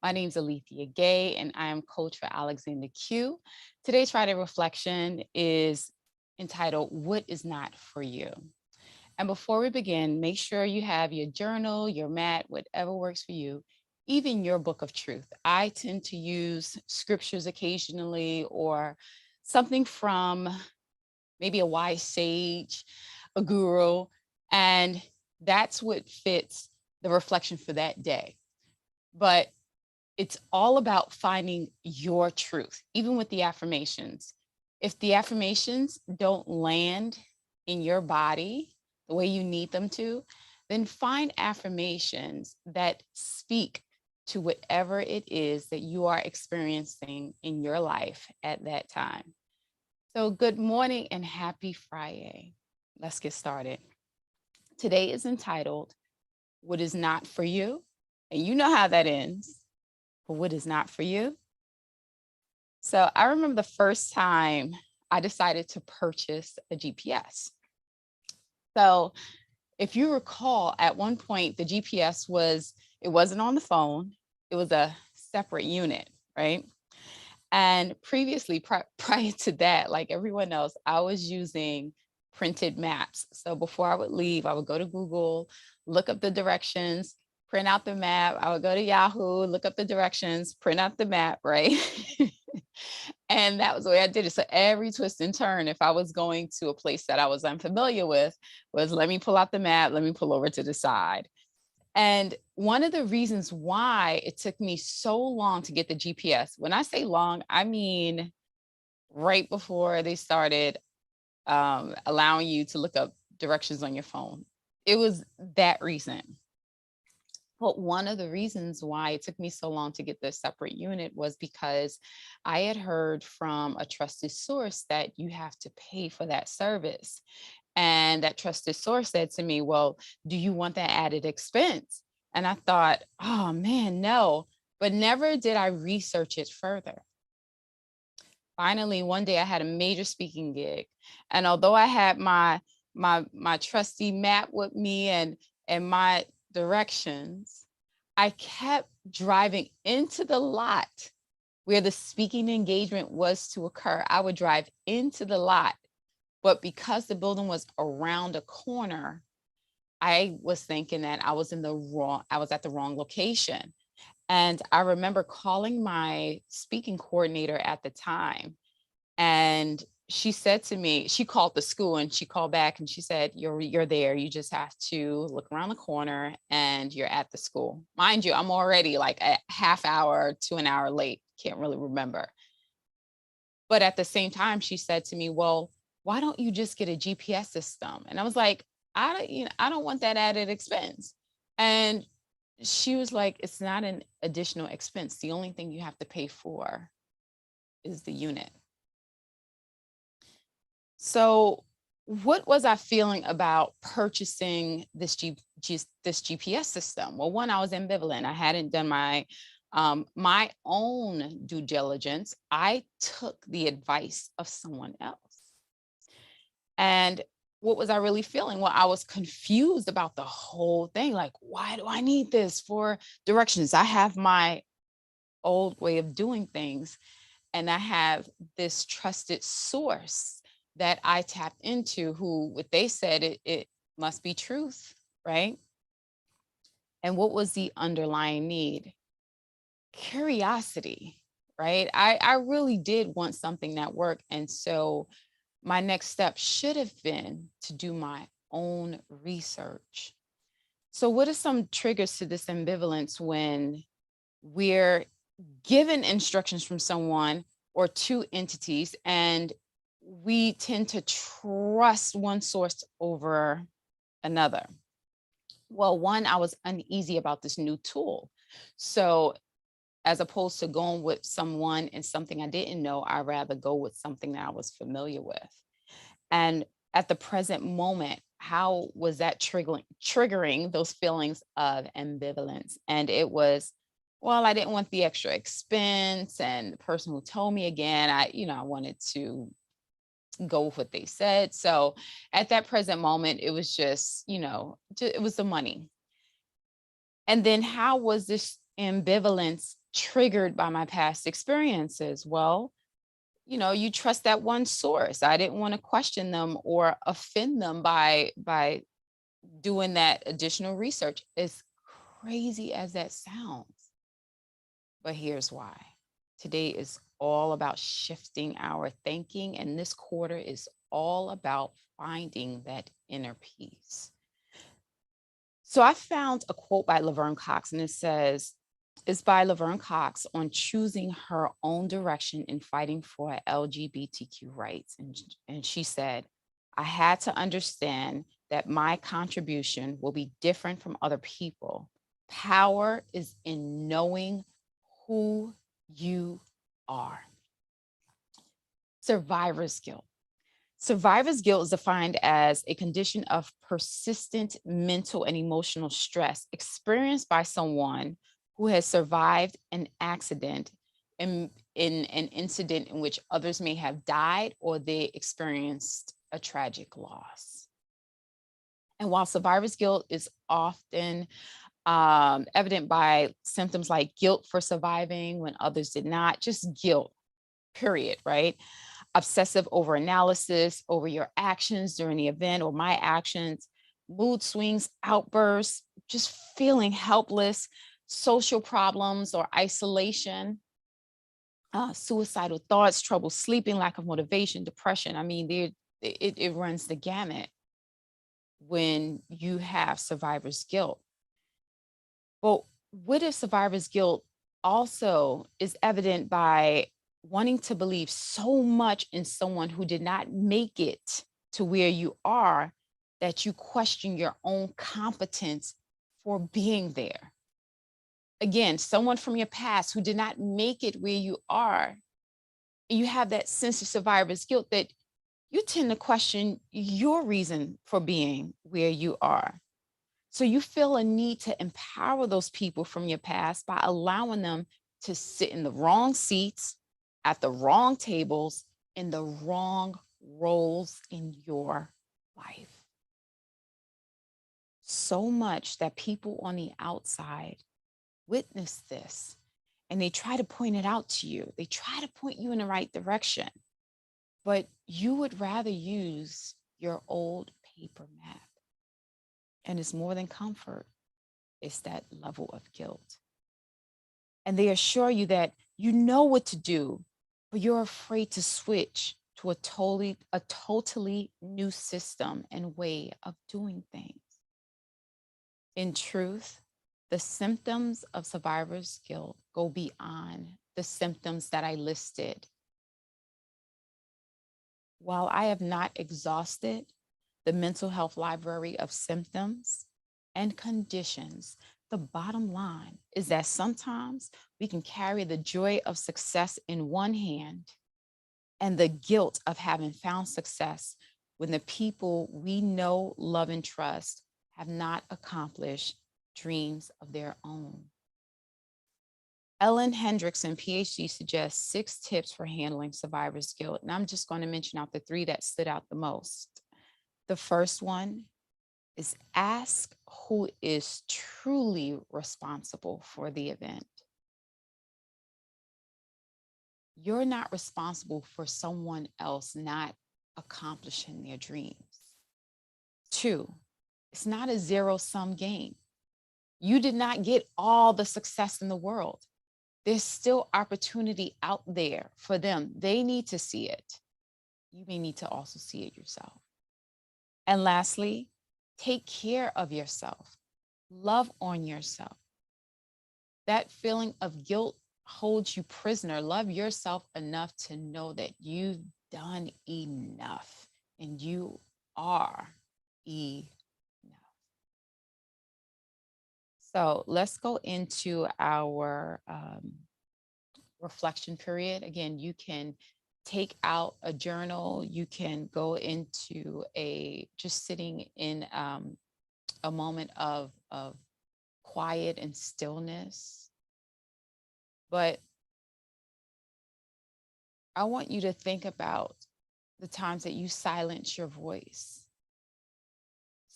My name is Alethea Gay, and I am coach for Alexander Q. Today's Friday reflection is entitled, What is Not for You? And before we begin, make sure you have your journal, your mat, whatever works for you, even your book of truth. I tend to use scriptures occasionally or something from maybe a wise sage, a guru, and that's what fits the reflection for that day. But it's all about finding your truth, even with the affirmations. If the affirmations don't land in your body the way you need them to, then find affirmations that speak to whatever it is that you are experiencing in your life at that time. So, good morning and happy Friday. Let's get started. Today is entitled, What is Not for You? And you know how that ends. But what is not for you? So I remember the first time I decided to purchase a GPS. So if you recall, at one point, the GPS it wasn't on the phone, it was a separate unit, right? And previously, prior to that, like everyone else, I was using printed maps. So before I would leave, I would go to Google, look up the directions, print out the map. I would go to Yahoo, look up the directions, print out the map, right? And that was the way I did it. So every twist and turn, if I was going to a place that I was unfamiliar with, was let me pull out the map, let me pull over to the side. And one of the reasons why it took me so long to get the GPS, when I say long, I mean right before they started allowing you to look up directions on your phone. It was that reason. But one of the reasons why it took me so long to get the separate unit was because I had heard from a trusted source that you have to pay for that service. And that trusted source said to me, Well, do you want that added expense? And I thought, oh man, no. But never did I research it further. Finally, one day I had a major speaking gig. And although I had my trusty map with me and my directions, I kept driving into the lot where the speaking engagement was to occur. I would drive into the lot, but because the building was around a corner, I was thinking that I was at the wrong location. And I remember calling my speaking coordinator at the time, and she said to me, she called the school and she called back and she said, you're there. You just have to look around the corner and you're at the school. Mind you, I'm already like a half hour to an hour late. Can't really remember. But at the same time, she said to me, well, why don't you just get a GPS system? And I was like, I don't want that added expense. And she was like, it's not an additional expense. The only thing you have to pay for is the unit. So what was I feeling about purchasing this GPS system? Well, one, I was ambivalent. I hadn't done my own due diligence. I took the advice of someone else. And what was I really feeling? Well, I was confused about the whole thing. Like, why do I need this for directions? I have my old way of doing things, and I have this trusted source that I tapped into who, what they said, it must be truth, right? And what was the underlying need? Curiosity, right? I really did want something that worked. And so my next step should have been to do my own research. So, what are some triggers to this ambivalence when we're given instructions from someone or two entities, and we tend to trust one source over another? Well, one, I was uneasy about this new tool. So, as opposed to going with someone and something I didn't know, I'd rather go with something that I was familiar with. And at the present moment, how was that triggering those feelings of ambivalence? And it was, well, I didn't want the extra expense. And the person who told me again, I wanted to go with what they said. So at that present moment, it was just, it was the money. And then how was this Ambivalence triggered by my past experiences. Well, you trust that one source. I didn't want to question them or offend them by doing that additional research. As crazy as that sounds, but here's why. Today is all about shifting our thinking, and this quarter is all about finding that inner peace. So I found a quote by Laverne Cox, and it says, it's by Laverne Cox on choosing her own direction in fighting for LGBTQ rights. And she said, I had to understand that my contribution will be different from other people. Power is in knowing who you are. Survivor's guilt. Survivor's guilt is defined as a condition of persistent mental and emotional stress experienced by someone who has survived an accident in an incident in which others may have died or they experienced a tragic loss. And while survivor's guilt is often evident by symptoms like guilt for surviving when others did not, just guilt, period, right? Obsessive over analysis over your actions during the event or my actions, mood swings, outbursts, just feeling helpless, social problems or isolation, suicidal thoughts, trouble sleeping, lack of motivation, depression. I mean, it runs the gamut when you have survivor's guilt. Well, what if survivor's guilt also is evident by wanting to believe so much in someone who did not make it to where you are that you question your own competence for being there? Again, someone from your past who did not make it where you are. You have that sense of survivor's guilt that you tend to question your reason for being where you are. So you feel a need to empower those people from your past by allowing them to sit in the wrong seats, at the wrong tables, in the wrong roles in your life. So much that people on the outside witness this and they try to point it out to you. They try to point you in the right direction, but you would rather use your old paper map. And it's more than comfort, it's that level of guilt. And they assure you that you know what to do, but you're afraid to switch to a totally new system and way of doing things. In truth, the symptoms of survivor's guilt go beyond the symptoms that I listed. While I have not exhausted the mental health library of symptoms and conditions, the bottom line is that sometimes we can carry the joy of success in one hand and the guilt of having found success when the people we know, love, and trust have not accomplished dreams of their own. Ellen Hendrickson, PhD, suggests 6 tips for handling survivor's guilt. And I'm just going to mention out the 3 that stood out the most. The first one is ask who is truly responsible for the event. You're not responsible for someone else not accomplishing their dreams. 2, it's not a zero-sum game. You did not get all the success in the world. There's still opportunity out there for them. They need to see it. You may need to also see it yourself. And lastly, take care of yourself. Love on yourself. That feeling of guilt holds you prisoner. Love yourself enough to know that you've done enough and you are enough. So let's go into our reflection period. Again, you can take out a journal. You can go into just sitting in a moment of quiet and stillness. But I want you to think about the times that you silence your voice.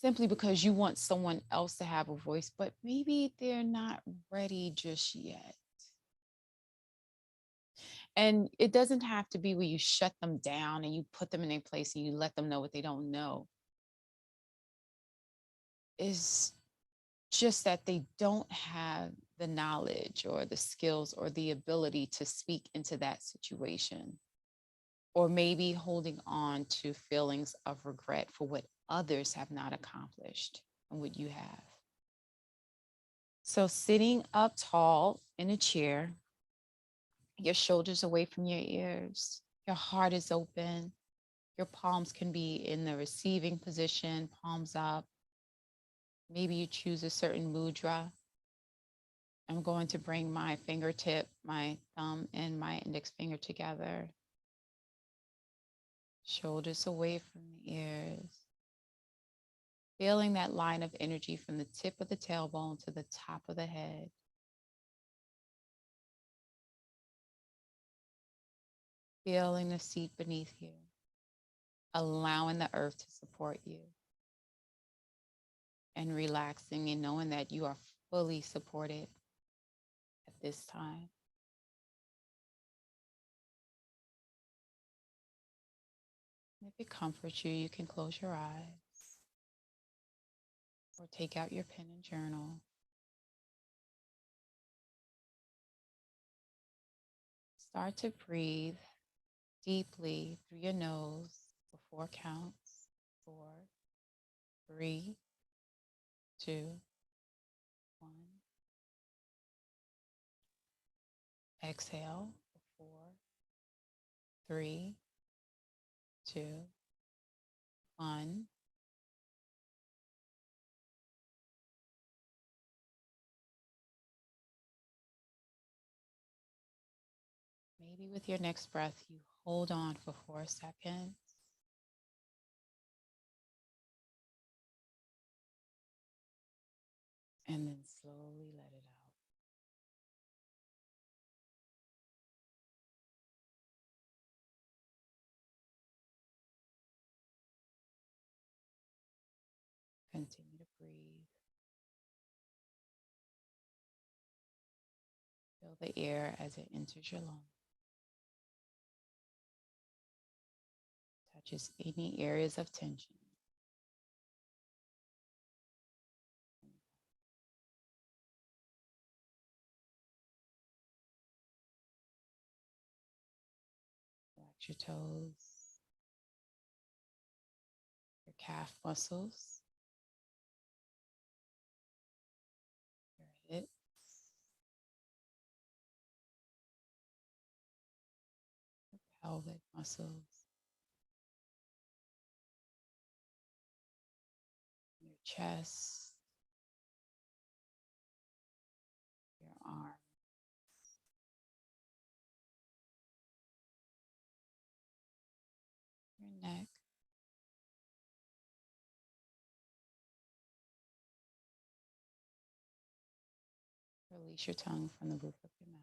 simply because you want someone else to have a voice, but maybe they're not ready just yet. And it doesn't have to be where you shut them down and you put them in a place and you let them know what they don't know. It's just that they don't have the knowledge or the skills or the ability to speak into that situation, or maybe holding on to feelings of regret for what others have not accomplished and what you have. So, sitting up tall in a chair, your shoulders away from your ears, your heart is open, your palms can be in the receiving position, palms up. Maybe you choose a certain mudra. I'm going to bring my fingertip, my thumb, and my index finger together. Shoulders away from the ears. Feeling that line of energy from the tip of the tailbone to the top of the head. Feeling the seat beneath you. Allowing the earth to support you. And relaxing and knowing that you are fully supported at this time. If it comforts you, you can close your eyes or take out your pen and journal. Start to breathe deeply through your nose for 4 counts. 4, 3, 2, 1. Exhale for 4, 3, 2, 1. Maybe with your next breath, you hold on for 4 seconds. And then slowly let it out. Continue to breathe. Feel the air as it enters your lungs. Touches any areas of tension. Relax your toes, your calf muscles, your hips, your pelvic muscles, your chest, your arms, your neck, release your tongue from the roof of your mouth.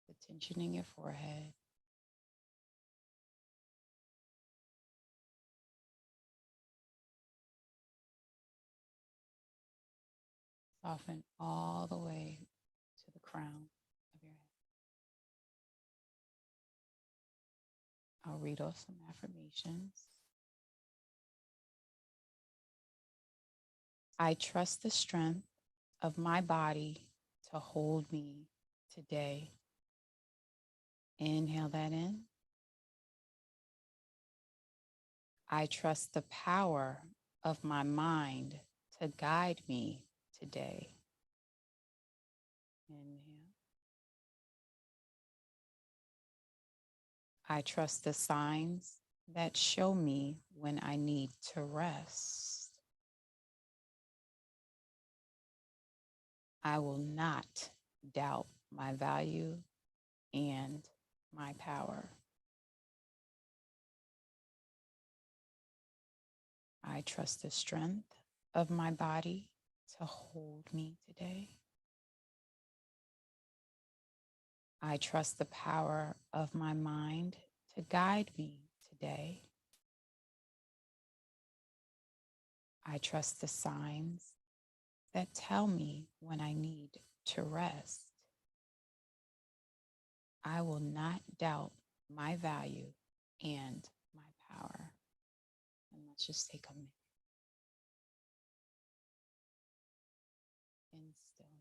The tension in your forehead. Soften all the way to the crown of your head. I'll read off some affirmations. I trust the strength of my body to hold me today. Inhale that in. I trust the power of my mind to guide me today. Inhale. I trust the signs that show me when I need to rest. I will not doubt my value and my power. I trust the strength of my body to hold me today. I trust the power of my mind to guide me today. I trust the signs that tell me when I need to rest. I will not doubt my value and my power. And let's just take a minute in stillness.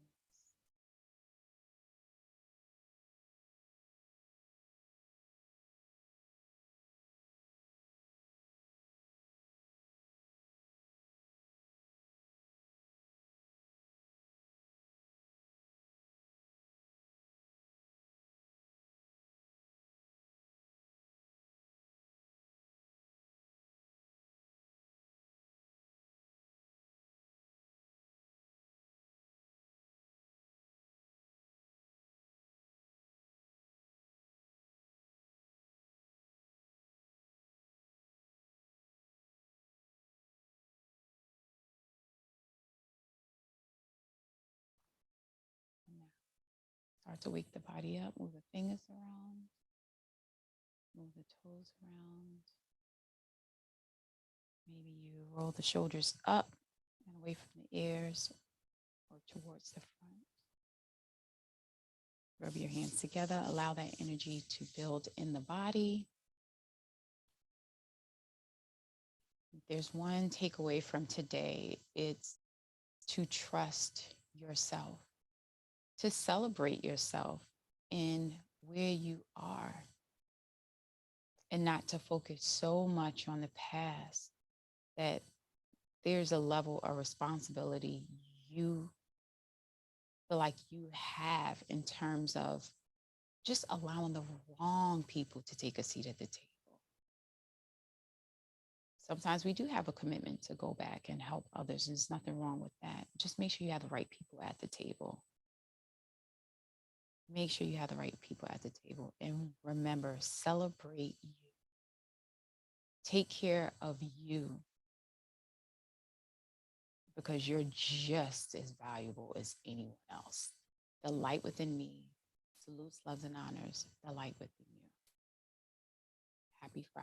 And now start to wake the body up. Move the fingers around. Move the toes around. Maybe you roll the shoulders up and away from the ears or towards the front. Rub your hands together. Allow that energy to build in the body. If there's one takeaway from today, it's to trust yourself, to celebrate yourself in where you are, and not to focus so much on the past that there's a level of responsibility you feel like you have in terms of just allowing the wrong people to take a seat at the table. Sometimes we do have a commitment to go back and help others, and there's nothing wrong with that. Just make sure you have the right people at the table. Make sure you have the right people at the table. And remember, celebrate you. Take care of you, because you're just as valuable as anyone else. The light within me salutes, loves, and honors the light within you. Happy Friday.